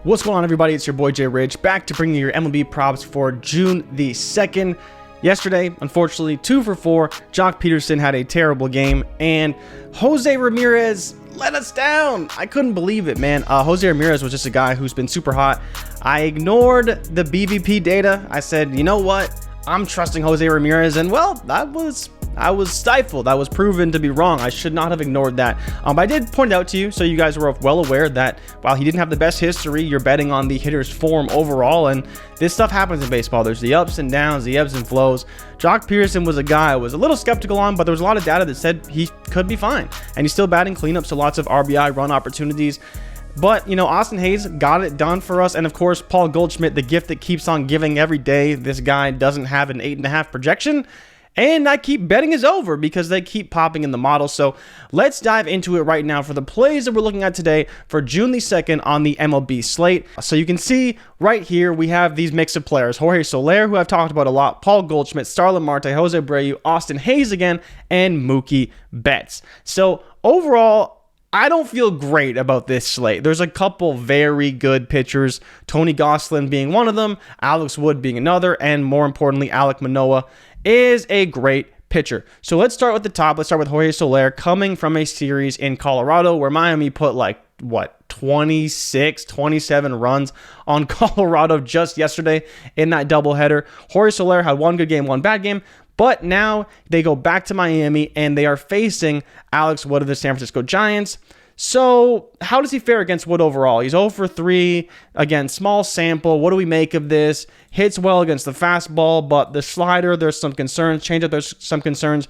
What's going on, everybody? It's your boy Jay Ridge, back to bring you your MLB props for June the 2nd. Yesterday, unfortunately, 2 for 4. Jock Peterson had a terrible game, and Jose Ramirez let us down. I couldn't believe it, man. Jose Ramirez was just a guy who's been super hot. I ignored the BVP data. I said, you know what? I'm trusting Jose Ramirez, and well, I was stifled. I was proven to be wrong. I should not have ignored that. But I did point out to you, so you guys were well aware that while he didn't have the best history, you're betting on the hitter's form overall, and this stuff happens in baseball. There's the ups and downs, the ebbs and flows. Jock Peterson was a guy I was a little skeptical on, but there was a lot of data that said he could be fine, and he's still batting cleanup, so lots of RBI run opportunities. But, you know, Austin Hayes got it done for us. And, of course, Paul Goldschmidt, the gift that keeps on giving every day. This guy doesn't have an 8.5 projection. And I keep betting is over because they keep popping in the model. So let's dive into it right now for the plays that we're looking at today for June the 2nd on the MLB slate. So you can see right here, we have these mix of players. Jorge Solaire, who I've talked about a lot, Paul Goldschmidt, Starlet Marte, Jose Abreu, Austin Hayes again, and Mookie Betts. So overall, I don't feel great about this slate. There's a couple very good pitchers, Tony Gosselin being one of them, Alex Wood being another, and more importantly, Alek Manoah is a great pitcher. So let's start with the top. Let's start with Jorge Solaire coming from a series in Colorado where Miami put 26, 27 runs on Colorado just yesterday in that doubleheader. Jorge Solaire had one good game, one bad game. But now they go back to Miami and they are facing Alex Wood of the San Francisco Giants. So how does he fare against Wood overall? He's 0 for 3. Again, small sample. What do we make of this? Hits well against the fastball, but the slider, there's some concerns. Changeup, there's some concerns.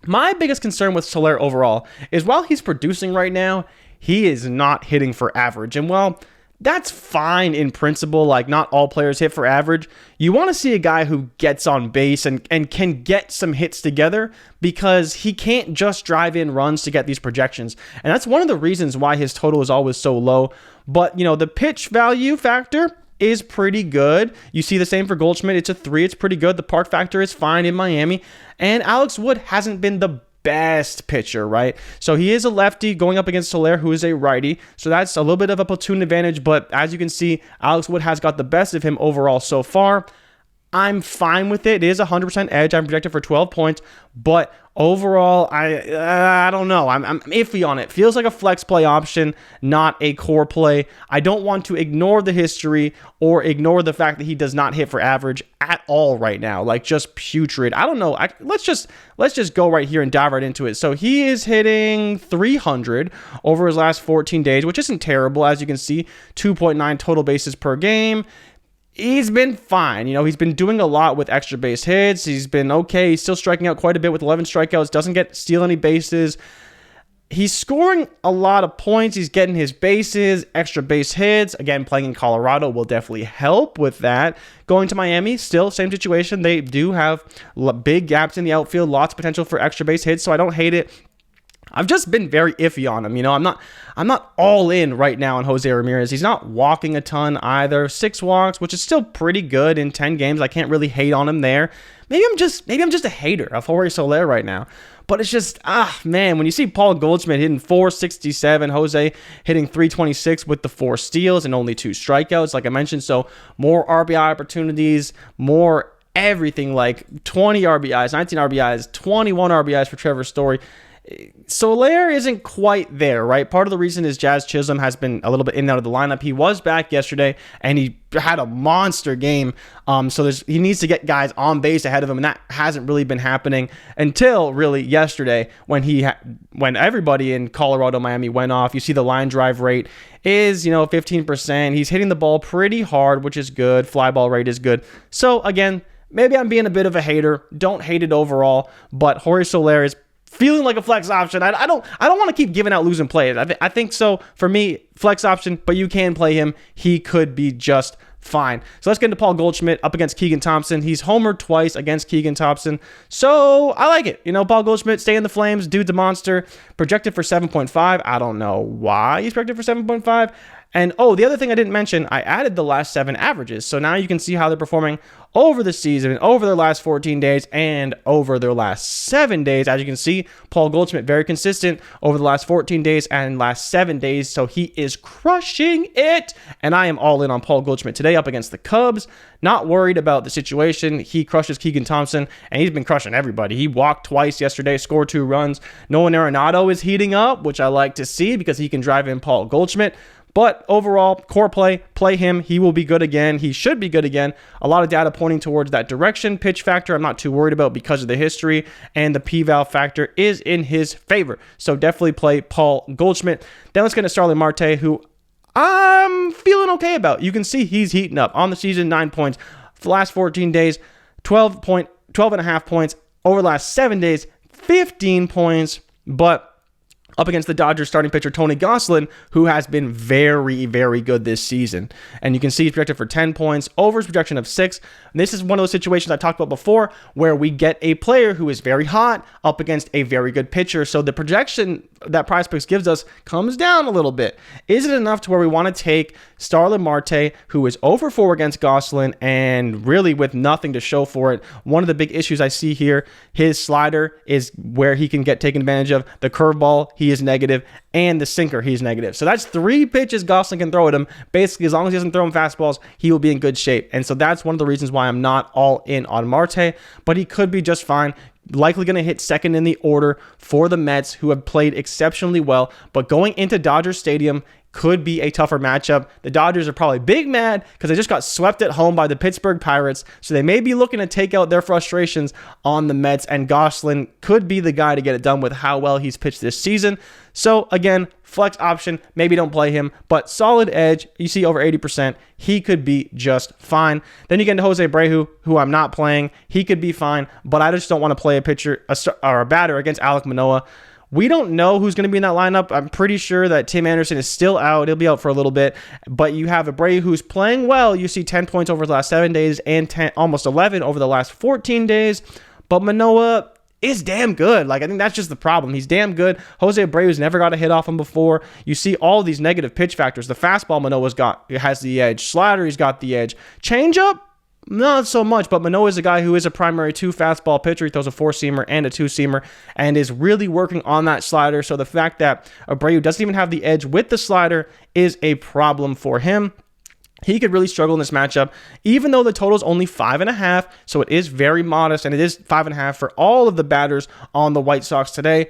My biggest concern with Solaire overall is while he's producing right now, he is not hitting for average. And well, that's fine in principle. Like, not all players hit for average. You want to see a guy who gets on base and can get some hits together because he can't just drive in runs to get these projections. And that's one of the reasons why his total is always so low. But, you know, the pitch value factor is pretty good. You see the same for Goldschmidt. It's a 3. It's pretty good. The park factor is fine in Miami. And Alex Wood hasn't been the best pitcher, right? So he is a lefty going up against Solaire, who is a righty. So that's a little bit of a platoon advantage. But as you can see, Alex Wood has got the best of him overall so far. I'm fine with it. It is 100% edge. I'm projected for 12 points. But overall, I don't know. I'm iffy on it. Feels like a flex play option, not a core play. I don't want to ignore the history or ignore the fact that he does not hit for average at all right now. Like, just putrid. I don't know. Let's just go right here and dive right into it. So he is hitting 300 over his last 14 days, which isn't terrible. As you can see, 2.9 total bases per game. He's been fine. You know, he's been doing a lot with extra base hits. He's been okay. He's still striking out quite a bit with 11 strikeouts. Doesn't steal any bases. He's scoring a lot of points. He's getting his bases, extra base hits. Again, playing in Colorado will definitely help with that. Going to Miami, still same situation. They do have big gaps in the outfield, lots of potential for extra base hits, so I don't hate it. I've just been very iffy on him. You know, I'm not all in right now on Jose Ramirez. He's not walking a ton either. 6 walks, which is still pretty good in 10 games. I can't really hate on him there. Maybe I'm just a hater of Jorge Solaire right now. But it's just, man, when you see Paul Goldschmidt hitting 467, Jose hitting 326 with the 4 steals and only 2 strikeouts, like I mentioned. So more RBI opportunities, more everything, like 20 RBIs, 19 RBIs, 21 RBIs for Trevor Story. Solaire isn't quite there, right? Part of the reason is Jazz Chisholm has been a little bit in and out of the lineup. He was back yesterday, and he had a monster game. So he needs to get guys on base ahead of him, and that hasn't really been happening until really yesterday when everybody in Colorado, Miami went off. You see the line drive rate is 15%. He's hitting the ball pretty hard, which is good. Fly ball rate is good. So again, maybe I'm being a bit of a hater. Don't hate it overall, but Jorge Solaire is feeling like a flex option. I don't want to keep giving out losing plays. I think so. For me, flex option, but you can play him. He could be just fine. So let's get into Paul Goldschmidt up against Keegan Thompson. He's homered twice against Keegan Thompson. So I like it. Paul Goldschmidt, stay in the flames. Dude's a monster. Projected for 7.5. I don't know why he's projected for 7.5. And oh, the other thing I didn't mention, I added the last 7 averages. So now you can see how they're performing over the season, over their last 14 days, and over their last 7 days. As you can see, Paul Goldschmidt, very consistent over the last 14 days and last 7 days. So he is crushing it. And I am all in on Paul Goldschmidt today up against the Cubs. Not worried about the situation. He crushes Keegan Thompson, and he's been crushing everybody. He walked twice yesterday, scored 2 runs. Nolan Arenado is heating up, which I like to see because he can drive in Paul Goldschmidt. But overall, core play him. He will be good again. He should be good again. A lot of data pointing towards that direction. Pitch factor, I'm not too worried about because of the history, and the P-Val factor is in his favor. So definitely play Paul Goldschmidt. Then let's get to Starlet Marte, who I'm feeling okay about. You can see he's heating up. On the season, 9 points. For the last 14 days, 12.5 points. Over the last 7 days, 15 points. But up against the Dodgers starting pitcher Tony Gosselin, who has been very, very good this season. And you can see he's projected for 10 points, over his projection of 6. And this is one of those situations I talked about before where we get a player who is very hot up against a very good pitcher. So the projection that PrizePicks gives us comes down a little bit. Is it enough to where we want to take Starlet Marte, who is 0-4 against Gosselin and really with nothing to show for it? One of the big issues I see here, his slider is where he can get taken advantage of. The curveball, he is negative, and the sinker, he's negative. So that's 3 pitches Gosselin can throw at him. Basically, as long as he doesn't throw him fastballs, he will be in good shape. And so that's one of the reasons why I'm not all in on Marte, but he could be just fine. Likely going to hit second in the order for the Mets, who have played exceptionally well. But going into Dodger Stadium could be a tougher matchup. The Dodgers are probably big mad because they just got swept at home by the Pittsburgh Pirates. So they may be looking to take out their frustrations on the Mets, and Gosselin could be the guy to get it done with how well he's pitched this season. So again, flex option, maybe don't play him, but solid edge. You see over 80%. He could be just fine. Then you get into Jose Abreu, who I'm not playing. He could be fine, but I just don't want to play a pitcher or a batter against Alek Manoah. We don't know who's going to be in that lineup. I'm pretty sure that Tim Anderson is still out. He'll be out for a little bit. But you have Abreu, who's playing well. You see 10 points over the last 7 days and almost 11 over the last 14 days. But Manoah is damn good. Like, I think that's just the problem. He's damn good. Jose Abreu's never got a hit off him before. You see all these negative pitch factors. The fastball Manoah's got, it has the edge. Slider, he's got the edge. Changeup, not so much, but Manoah is a guy who is a primary 2 fastball pitcher. He throws a 4-seamer and a 2-seamer and is really working on that slider. So the fact that Abreu doesn't even have the edge with the slider is a problem for him. He could really struggle in this matchup, even though the total is only 5.5. So it is very modest, and it is 5.5 for all of the batters on the White Sox today.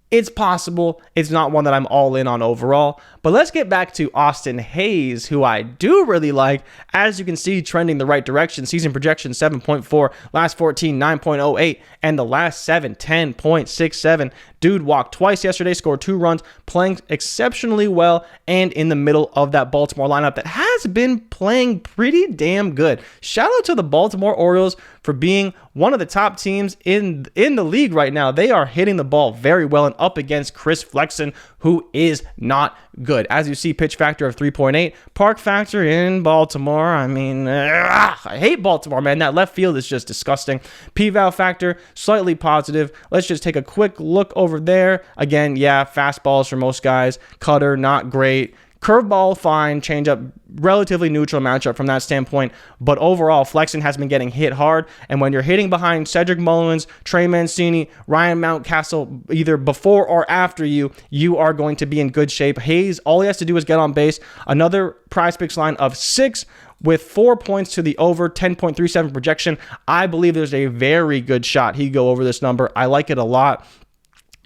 It's possible. It's not one that I'm all in on overall. But let's get back to Austin Hayes, who I do really like. As you can see, trending the right direction. Season projection 7.4, last 14, 9.08, and the last 7, 10.67. Dude walked twice yesterday, scored 2 runs, playing exceptionally well, and in the middle of that Baltimore lineup that has been playing pretty damn good. Shout out to the Baltimore Orioles for being one of the top teams in the league right now. They are hitting the ball very well and up against Chris Flexen, who is not good. As you see, pitch factor of 3.8. Park factor in Baltimore. I mean, I hate Baltimore, man. That left field is just disgusting. P-Val factor, slightly positive. Let's just take a quick look over there. Again, yeah, fastballs for most guys. Cutter, not great. Curveball, fine. Changeup, relatively neutral matchup from that standpoint. But overall, Flexen has been getting hit hard. And when you're hitting behind Cedric Mullins, Trey Mancini, Ryan Mountcastle, either before or after you, you are going to be in good shape. Hayes, all he has to do is get on base. Another PrizePicks line of 6 with 4 points to the over, 10.37 projection. I believe there's a very good shot he'd go over this number. I like it a lot.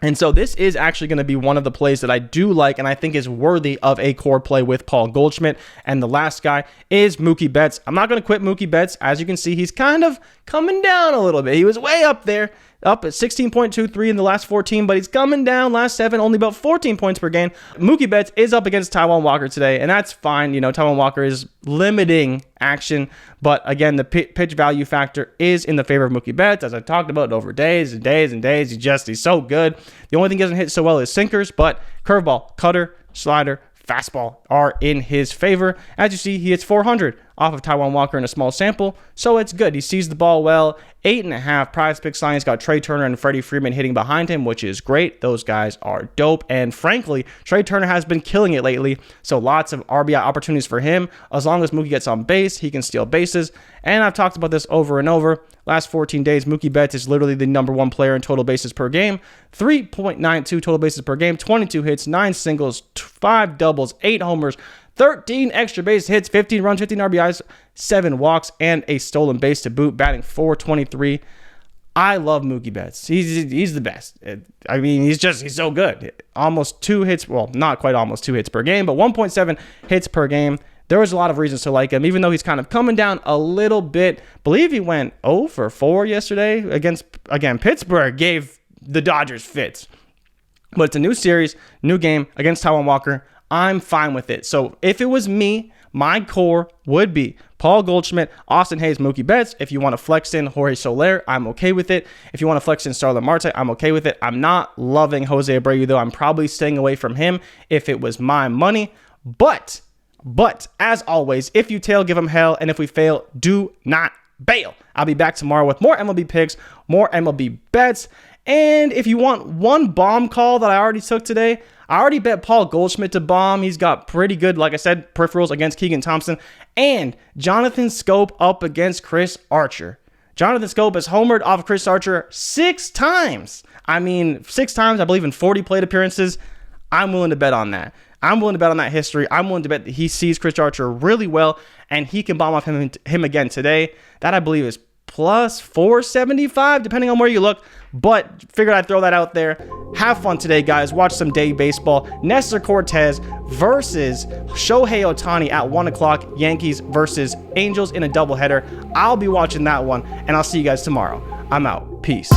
And so this is actually going to be one of the plays that I do like and I think is worthy of a core play with Paul Goldschmidt. And the last guy is Mookie Betts. I'm not going to quit Mookie Betts. As you can see, he's kind of coming down a little bit. He was way up there, up at 16.23 in the last 14, but he's coming down last 7, only about 14 points per game. Mookie Betts is up against Taijuan Walker today, and that's fine. You know, Taijuan Walker is limiting action, but again, the pitch value factor is in the favor of Mookie Betts, as I talked about over days and days and days. He's so good. The only thing he doesn't hit so well is sinkers, but curveball, cutter, slider, fastball are in his favor. As you see, he hits 400 off of Taijuan Walker in a small sample, so it's good. He sees the ball well. 8.5 PrizePicks line. He's got Trey Turner and Freddie Freeman hitting behind him, which is great. Those guys are dope. And frankly, Trey Turner has been killing it lately, so lots of RBI opportunities for him. As long as Mookie gets on base, he can steal bases. And I've talked about this over and over. Last 14 days, Mookie Betts is literally the #1 player in total bases per game. 3.92 total bases per game, 22 hits, 9 singles, 5 doubles, 8 homers, 13 extra base hits, 15 runs, 15 RBIs, 7 walks, and a stolen base to boot, batting .423. I love Mookie Betts. He's the best. I mean, he's so good. Almost 2 hits, well, not quite almost 2 hits per game, but 1.7 hits per game. There was a lot of reasons to like him, even though he's kind of coming down a little bit. I believe he went 0 for 4 yesterday again, Pittsburgh gave the Dodgers fits. But it's a new series, new game against Taijuan Walker. I'm fine with it. So if it was me, my core would be Paul Goldschmidt, Austin Hayes, Mookie Betts. If you want to flex in Jorge Solaire, I'm okay with it. If you want to flex in Starlet Marte, I'm okay with it. I'm not loving Jose Abreu, though. I'm probably staying away from him if it was my money. But as always, if you tail, give them hell. And if we fail, do not bail. I'll be back tomorrow with more MLB picks, more MLB bets. And if you want one bomb call that I already took today, I already bet Paul Goldschmidt to bomb. He's got pretty good, like I said, peripherals against Keegan Thompson. And Jonathan Scope up against Chris Archer. Jonathan Scope has homered off of Chris Archer 6 times. I mean, 6 times, I believe, in 40 plate appearances. I'm willing to bet on that. I'm willing to bet on that history. I'm willing to bet that he sees Chris Archer really well, and he can bomb off him again today. That, I believe, is plus 475, depending on where you look. But figured I'd throw that out there. Have fun today, guys. Watch some day baseball. Nestor Cortez versus Shohei Ohtani at 1 o'clock. Yankees versus Angels in a doubleheader. I'll be watching that one, and I'll see you guys tomorrow. I'm out. Peace.